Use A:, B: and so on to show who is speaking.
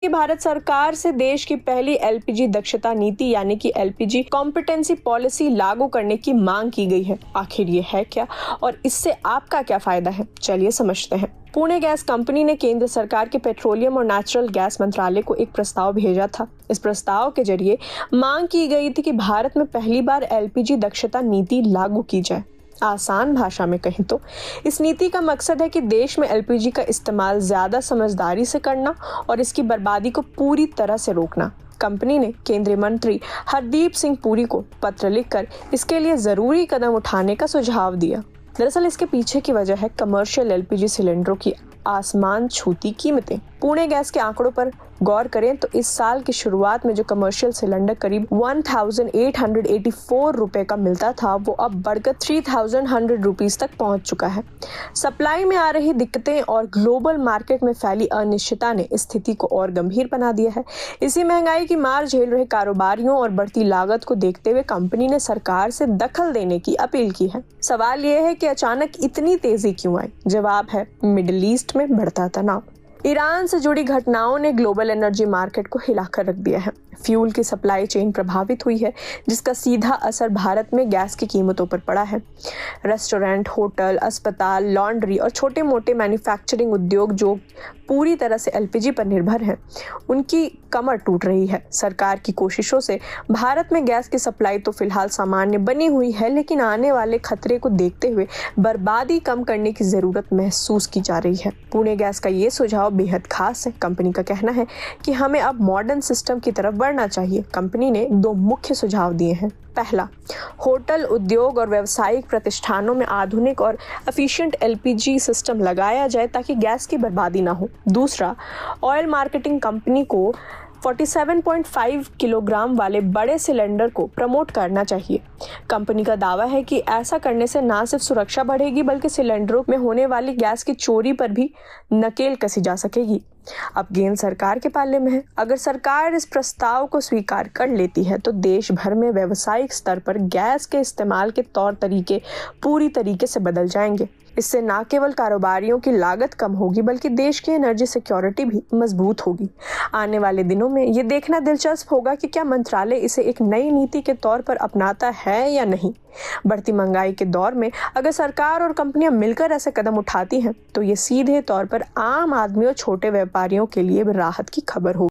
A: कि भारत सरकार से देश की पहली एलपीजी दक्षता नीति यानी कि एलपीजी कॉम्पिटेंसी पॉलिसी लागू करने की मांग की गई है। आखिर ये है क्या और इससे आपका क्या फायदा है, चलिए समझते हैं। पुणे गैस कंपनी ने केंद्र सरकार के पेट्रोलियम और नेचुरल गैस मंत्रालय को एक प्रस्ताव भेजा था। इस प्रस्ताव के जरिए मांग की गई थी कि भारत में पहली बार एलपीजी दक्षता नीति लागू की जाए। आसान भाषा में कहें तो इस नीति का मकसद है कि देश में एलपीजी का इस्तेमाल ज्यादा समझदारी से करना और इसकी बर्बादी को पूरी तरह से रोकना। कंपनी ने केंद्रीय मंत्री हरदीप सिंह पुरी को पत्र लिखकर इसके लिए जरूरी कदम उठाने का सुझाव दिया। दरअसल इसके पीछे की वजह है कमर्शियल एलपीजी सिलेंडरों की आसमान छूती कीमतें। पुणे गैस के आंकड़ों पर गौर करें तो इस साल की शुरुआत में जो कमर्शियल सिलेंडर करीब 1884 रुपए का मिलता था, वो अब बढ़कर 3100 रुपीस तक पहुंच चुका है। सप्लाई में आ रही दिक्कतें और ग्लोबल मार्केट में फैली अनिश्चितता ने स्थिति को और गंभीर बना दिया है। इसी महंगाई की मार झेल रहे कारोबारियों और बढ़ती लागत को देखते हुए कंपनी ने सरकार से दखल देने की अपील की है। सवाल यह है कि अचानक इतनी तेजी क्यों आई? जवाब है मिडिल ईस्ट में बढ़ता तनाव। ईरान से जुड़ी घटनाओं ने ग्लोबल एनर्जी मार्केट को हिलाकर रख दिया है। फ्यूल की सप्लाई चेन प्रभावित हुई है, जिसका सीधा असर भारत में गैस की कीमतों पर पड़ा है। रेस्टोरेंट, होटल, अस्पताल, लॉन्ड्री और छोटे मोटे मैन्युफैक्चरिंग उद्योग जो पूरी तरह से एलपीजी पर निर्भर हैं, उनकी कमर टूट रही है। सरकार की कोशिशों से भारत में गैस की सप्लाई तो फिलहाल सामान्य बनी हुई है, लेकिन आने वाले खतरे को देखते हुए बर्बादी कम करने की जरूरत महसूस की जा रही है। पुणे गैस का ये सुझाव बेहद खास है। कंपनी का कहना है कि हमें अब मॉडर्न सिस्टम की तरफ बढ़ना चाहिए। कंपनी ने 2 मुख्य सुझाव दिए हैं। पहला, होटल, उद्योग और व्यावसायिक प्रतिष्ठानों में आधुनिक और एफिशिएंट एलपीजी सिस्टम लगाया जाए ताकि गैस की बर्बादी ना हो। दूसरा, ऑयल मार्केटिंग कंपनी को 47.5 किलोग्राम वाले बड़े सिलेंडर को प्रमोट करना चाहिए। कंपनी का दावा है कि ऐसा करने से न सिर्फ सुरक्षा बढ़ेगी बल्कि सिलेंडरों में होने वाली गैस की चोरी पर भी नकेल कसी जा सकेगी। अब गेंद सरकार के पाले में है। अगर सरकार इस प्रस्ताव को स्वीकार कर लेती है तो देश भर में व्यावसायिक स्तर पर गैस के इस्तेमाल के तौर तरीके पूरी तरीके से बदल जाएंगे। इससे न केवल कारोबारियों की लागत कम होगी बल्कि देश की एनर्जी सिक्योरिटी भी मजबूत होगी। आने वाले दिनों में ये देखना दिलचस्प होगा कि क्या मंत्रालय इसे एक नई नीति के तौर पर अपनाता है या नहीं। बढ़ती महंगाई के दौर में अगर सरकार और कंपनियां मिलकर ऐसे कदम उठाती हैं तो ये सीधे तौर पर आम आदमी और छोटे व्यापारियों के लिए भी राहत की खबर होगी।